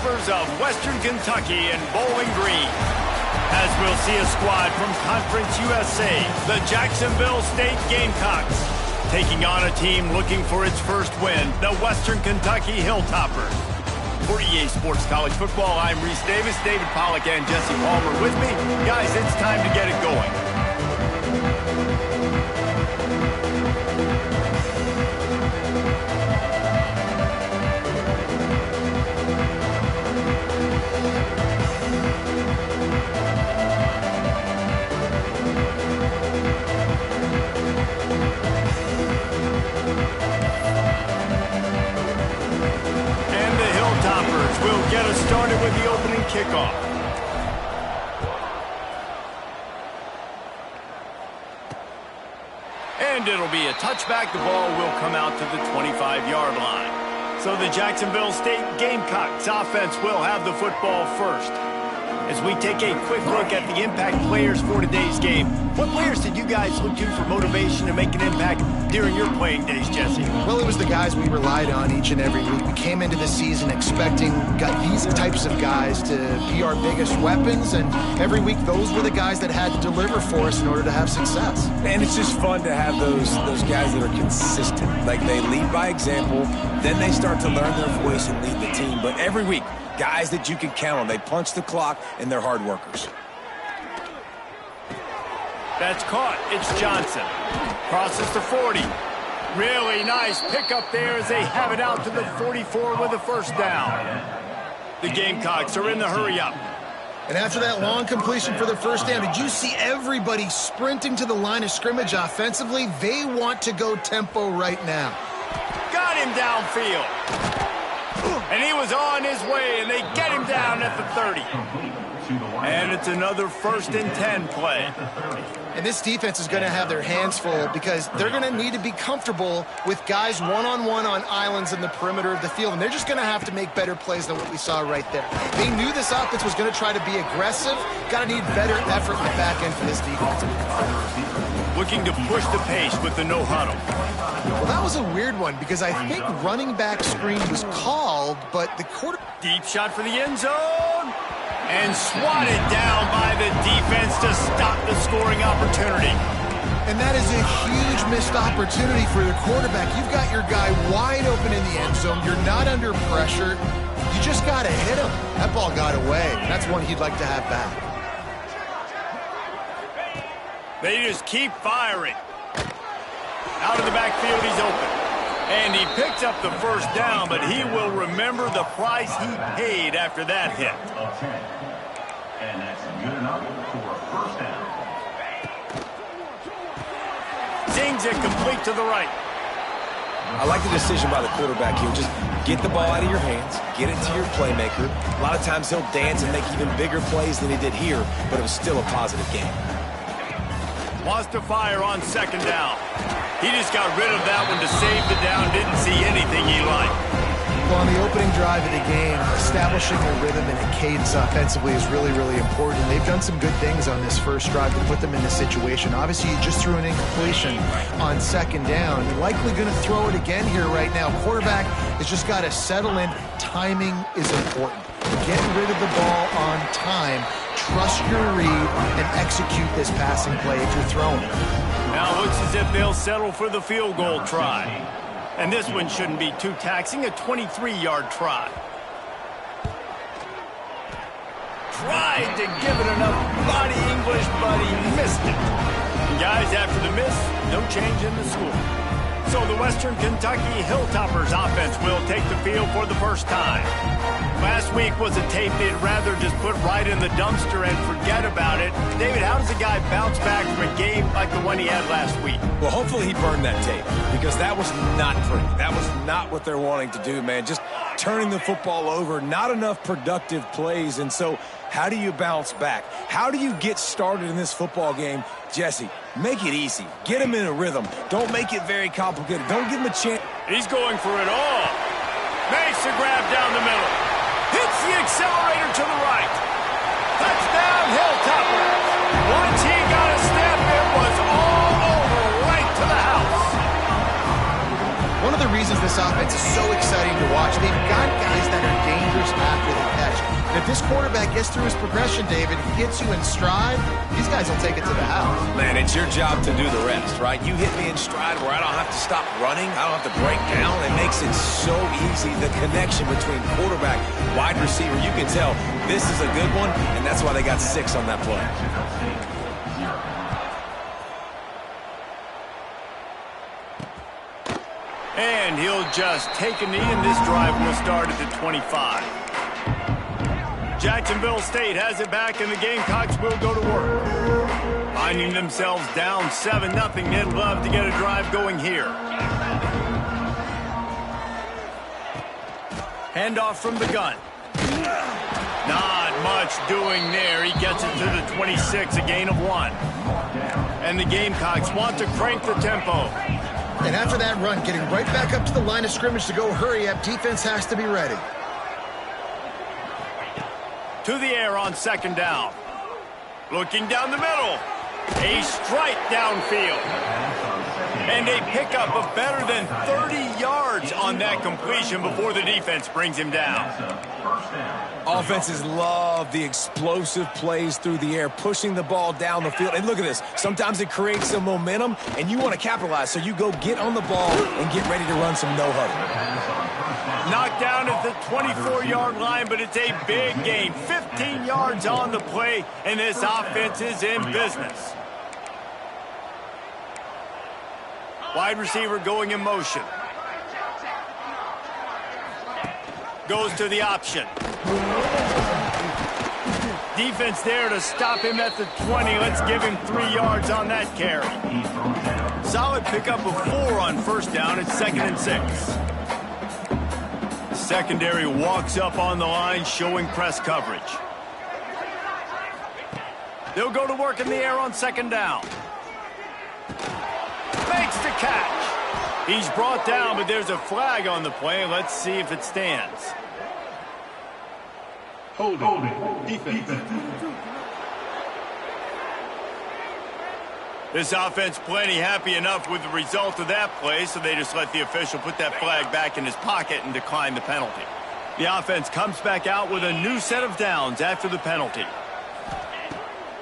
Hilltoppers of Western Kentucky and Bowling Green. As we'll see a squad from Conference USA, the Jacksonville State Gamecocks, taking on a team looking for its first win, the Western Kentucky Hilltoppers. For EA Sports College Football, I'm Reese Davis, David Pollack, and Jesse Palmer with me. Guys, it's time to get it going. We'll get us started with the opening kickoff. And it'll be a touchback. The ball will come out to the 25-yard line. So the Jacksonville State Gamecocks offense will have the football first. As we take a quick look at the impact players for today's game, what players did you guys look to for motivation to make an impact during your playing days, Jesse? Well, it was the guys we relied on each and every week. We came into the season expecting these types of guys to be our biggest weapons, and every week those were the guys that had to deliver for us in order to have success. And it's just fun to have those guys that are consistent. Like, they lead by example, then they start to learn their voice and lead the team. But every week, guys that you can count on. They punch the clock, and they're hard workers. That's caught. It's Johnson. Crosses to 40. Really nice pickup there as they have it out to the 44 with a first down. The Gamecocks are in the hurry-up. And after that long completion for the first down, did you see everybody sprinting to the line of scrimmage offensively? They want to go tempo right now. Got him downfield. And he was on his way, and they get him down at the 30. And it's another 1st and 10 play. And this defense is going to have their hands full because they're going to need to be comfortable with guys one-on-one on islands in the perimeter of the field. And they're just going to have to make better plays than what we saw right there. They knew this offense was going to try to be aggressive. Got to need better effort in the back end for this defense. Looking to push the pace with the no-huddle. Well, that was a weird one because I think running back screen was called, but the quarter... Deep shot for the end zone. And swatted down by the defense to stop the scoring opportunity. And that is a huge missed opportunity for the quarterback. You've got your guy wide open in the end zone. You're not under pressure. You just got to hit him. That ball got away. That's one he'd like to have back. They just keep firing. Out of the backfield, he's open. And he picks up the first down, but he will remember the price he paid after that hit. And that's good enough for a first down. Zings it complete to the right. I like the decision by the quarterback here. Just get the ball out of your hands, get it to your playmaker. A lot of times he'll dance and make even bigger plays than he did here, but it was still a positive game. Wants to fire on 2nd down. He just got rid of that one to save the down. Didn't see anything he liked. Well, on the opening drive of the game, establishing a rhythm and a cadence offensively is really, really important. They've done some good things on this first drive to put them in this situation. Obviously, you just threw an incompletion on 2nd down. You're likely going to throw it again here right now. Quarterback has just got to settle in. Timing is important. Get rid of the ball on time. Trust your read and execute this passing play if you're throwing it. Now it looks as if they'll settle for the field goal try. And this one shouldn't be too taxing, a 23-yard try. Tried to give it enough body English, but he missed it. And guys, after the miss, no change in the score. So the Western Kentucky Hilltoppers offense will take the field for the first time. Last week was a tape they'd rather just put right in the dumpster and forget about it. David, how does a guy bounce back from a game like the one he had last week? Well, hopefully he burned that tape because that was not pretty. That was not what they're wanting to do, man. Just turning the football over, not enough productive plays. And so how do you bounce back? How do you get started in this football game? Jesse, make it easy. Get him in a rhythm. Don't make it very complicated. Don't give him a chance. He's going for it all. Makes a grab down the middle. Hits the accelerator to the right. Touchdown, Hilltoppers. Once he got a step, it was all over right to the house. One of the reasons this offense is so exciting to watch, they've got guys that are dangerous after the And if this quarterback gets through his progression, David, he gets you in stride, these guys will take it to the house. Man, it's your job to do the rest, right? You hit me in stride where I don't have to stop running. I don't have to break down. It makes it so easy. The connection between quarterback, wide receiver, you can tell this is a good one, and that's why they got 6 on that play. And he'll just take a knee, and this drive will start at the 25. Jacksonville State has it back, and the Gamecocks will go to work. Finding themselves down 7-0, they'd love to get a drive going here. Handoff from the gun. Not much doing there. He gets it to the 26, a gain of 1. And the Gamecocks want to crank the tempo. And after that run, getting right back up to the line of scrimmage to go hurry up, defense has to be ready. To the air on 2nd down. Looking down the middle. A strike downfield. And a pickup of better than 30 yards on that completion before the defense brings him down. Offenses love the explosive plays through the air, pushing the ball down the field. And look at this. Sometimes it creates some momentum, and you want to capitalize. So you go get on the ball and get ready to run some no-huddle. Knocked down at the 24-yard line, but it's a big gain. 15 yards on the play, and this offense is in business. Wide receiver going in motion. Goes to the option. Defense there to stop him at the 20. Let's give him 3 yards on that carry. Solid pickup of 4 on 1st down. It's 2nd and 6. Secondary walks up on the line, showing press coverage. They'll go to work in the air on 2nd down. Makes the catch. He's brought down, but there's a flag on the play. Let's see if it stands. Holding. Defense. This offense plenty happy enough with the result of that play, so they just let the official put that flag back in his pocket and decline the penalty. The offense comes back out with a new set of downs after the penalty.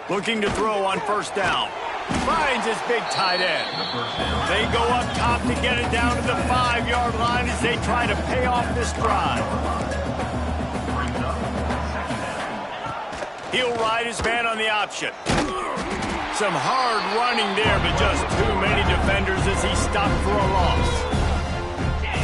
Looking to throw on 1st down. Finds his big tight end. They go up top to get it down to the 5-yard line as they try to pay off this drive. He'll ride his man on the option. Some hard running there, but just too many defenders as he stopped for a loss.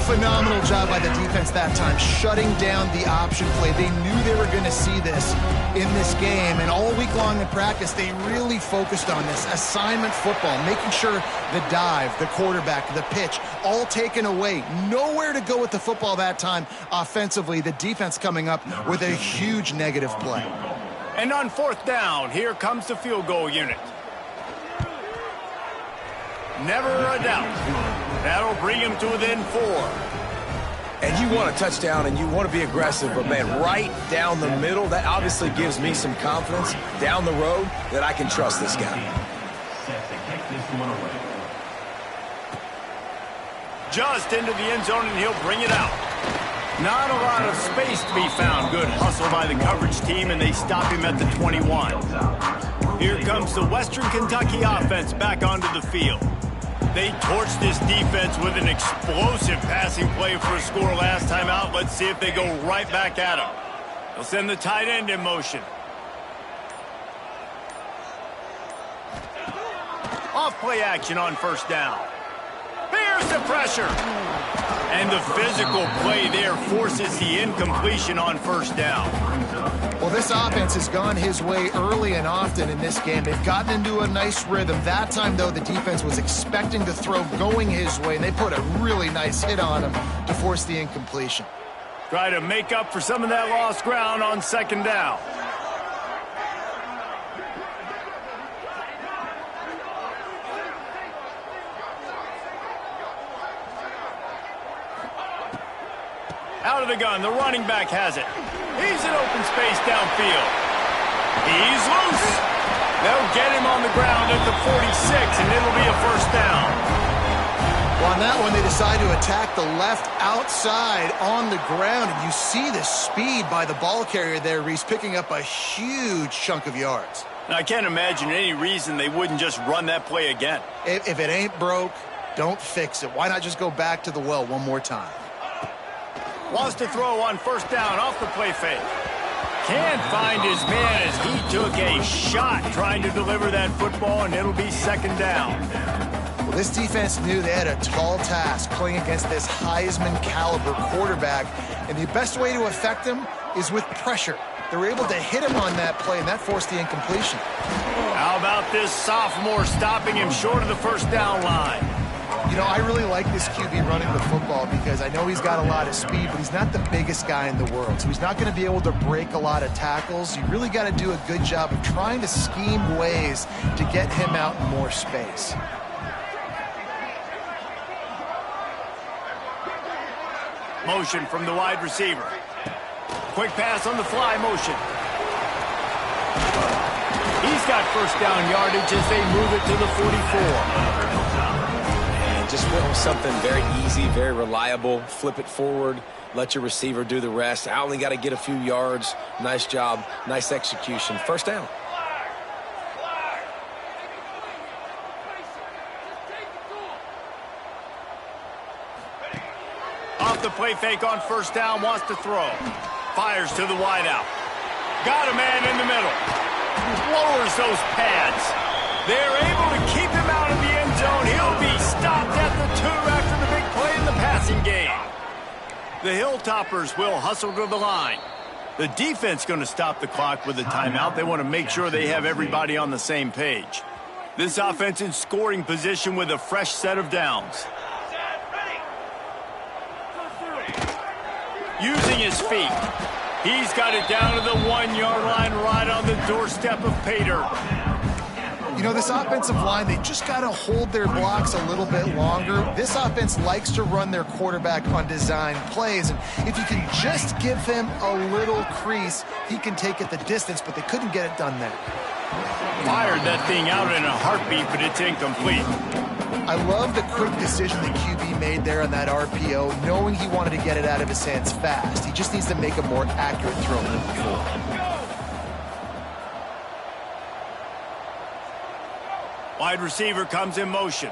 Phenomenal job by the defense that time, shutting down the option play. They knew they were going to see this in this game, and all week long in practice, they really focused on this assignment football, making sure the dive, the quarterback, the pitch, all taken away. Nowhere to go with the football that time offensively. The defense coming up with a huge negative play. And on 4th down, here comes the field goal unit. Never a doubt. That'll bring him to within 4. And you want a touchdown, and you want to be aggressive, but, man, right down the middle, that obviously gives me some confidence down the road that I can trust this guy. Just into the end zone, and he'll bring it out. Not a lot of space to be found. Good hustle by the coverage team, and they stop him at the 21. Here comes the Western Kentucky offense back onto the field. They torched this defense with an explosive passing play for a score last time out. Let's see if they go right back at him. They'll send the tight end in motion. Off play action on 1st down. Here's the pressure. And the physical play there forces the incompletion on 1st down. Well, this offense has gone his way early and often in this game. They've gotten into a nice rhythm. That time, though, the defense was expecting the throw going his way, and they put a really nice hit on him to force the incompletion. Try to make up for some of that lost ground on 2nd down. Out of the gun, the running back has it. He's in open space downfield. He's loose. They'll get him on the ground at the 46, and it'll be a 1st down. On that one, they decide to attack the left outside on the ground, and you see the speed by the ball carrier there, Reese, picking up a huge chunk of yards. Now, I can't imagine any reason they wouldn't just run that play again. If it ain't broke, don't fix it. Why not just go back to the well one more time? Wants to throw on first down off the play fake. Can't find his man as he took a shot trying to deliver that football, and it'll be second down. Well, this defense knew they had a tall task playing against this Heisman caliber quarterback, and the best way to affect him is with pressure. They were able to hit him on that play, and that forced the incompletion. How about this sophomore stopping him short of the first down line? You know, I really like this QB running the football because I know he's got a lot of speed, but he's not the biggest guy in the world. So he's not going to be able to break a lot of tackles. You really got to do a good job of trying to scheme ways to get him out in more space. Motion from the wide receiver. Quick pass on the fly motion. He's got first down yardage as they move it to the 44. Just went with something very easy, very reliable. Flip it forward, let your receiver do the rest. I only got to get a few yards. Nice job, nice execution. First down. Off the play fake on first down, wants to throw. Fires to the wideout. Got a man in the middle. Lowers those pads. They're able to keep him out of the end zone. He'll be stopped at the 2 after the big play in the passing game. The Hilltoppers will hustle to the line. The defense going to stop the clock with a timeout. They want to make sure they have everybody on the same page. This offense in scoring position with a fresh set of downs. Using his feet. He's got it down to the 1-yard line right on the doorstep of Pater. You know, this offensive line, they just got to hold their blocks a little bit longer. This offense likes to run their quarterback on design plays, and if you can just give him a little crease, he can take it the distance, but they couldn't get it done there. Fired that thing out in a heartbeat, but it's incomplete. I love the quick decision the QB made there on that RPO, knowing he wanted to get it out of his hands fast. He just needs to make a more accurate throw than before. Wide receiver comes in motion.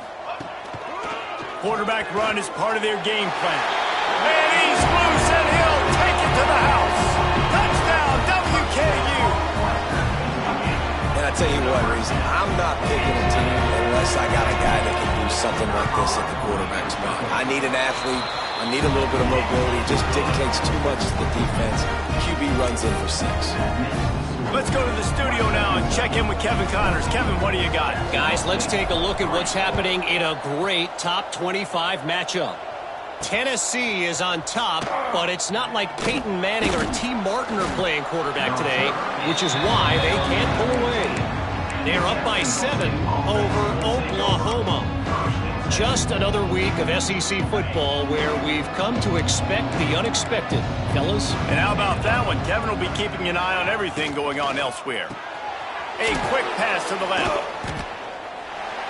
Quarterback run is part of their game plan. And he's loose, and he'll take it to the house. Touchdown, WKU. And I tell you what, Reason, I'm not picking a team unless I got a guy that can do something like this at the quarterback spot. I need an athlete. I need a little bit of mobility. It just dictates too much to the defense. QB runs in for 6. Let's go to the studio now and check in with Kevin Connors. Kevin, what do you got? Guys, let's take a look at what's happening in a great top 25 matchup. Tennessee is on top, but it's not like Peyton Manning or T. Martin are playing quarterback today, which is why they can't pull away. They're up by 7 over Oklahoma. Just another week of SEC football where we've come to expect the unexpected, fellas. And how about that one? Kevin will be keeping an eye on everything going on elsewhere. A quick pass to the left.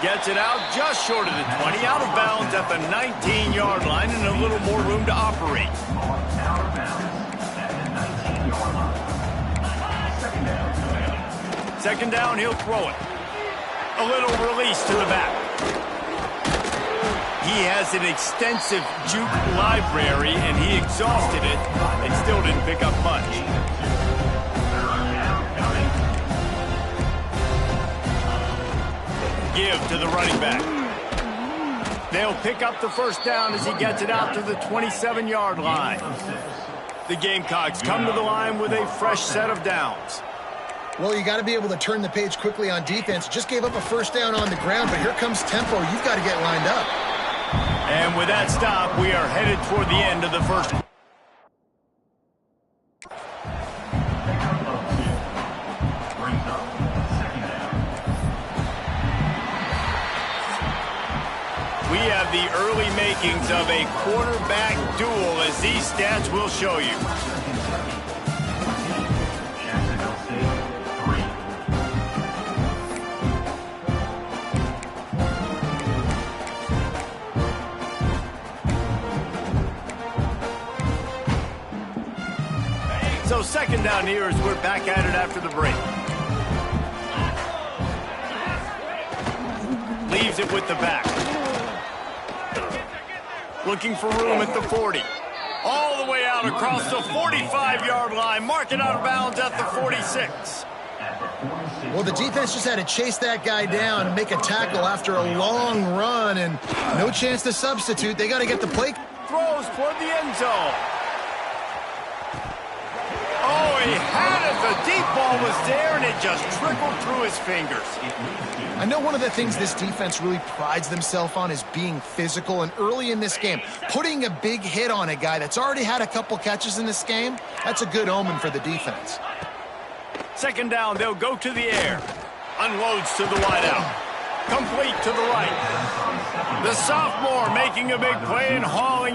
Gets it out just short of the 20, out of bounds at the 19-yard line, and a little more room to operate. Second down, he'll throw it. A little release to the back. He has an extensive juke library, and he exhausted it and still didn't pick up much. Give to the running back. They'll pick up the first down as he gets it out to the 27-yard line. The Gamecocks come to the line with a fresh set of downs. Well, you got to be able to turn the page quickly on defense. Just gave up a first down on the ground, but here comes tempo. You've got to get lined up. And with that stop, we are headed toward the end of the first. We have the early makings of a quarterback duel, as these stats will show you. So second down here as we're back at it after the break. Leaves it with the back. Looking for room at the 40. All the way out across the 45-yard line. Mark it out of bounds at the 46. Well, the defense just had to chase that guy down and make a tackle after a long run, and no chance to substitute. They got to get the play. Throws toward the end zone. Oh, he had it. The deep ball was there, and it just trickled through his fingers. I know one of the things this defense really prides themselves on is being physical, and early in this game, putting a big hit on a guy that's already had a couple catches in this game, that's a good omen for the defense. Second down, they'll go to the air. Unloads to the wideout. Complete to the right. The sophomore making a big play and hauling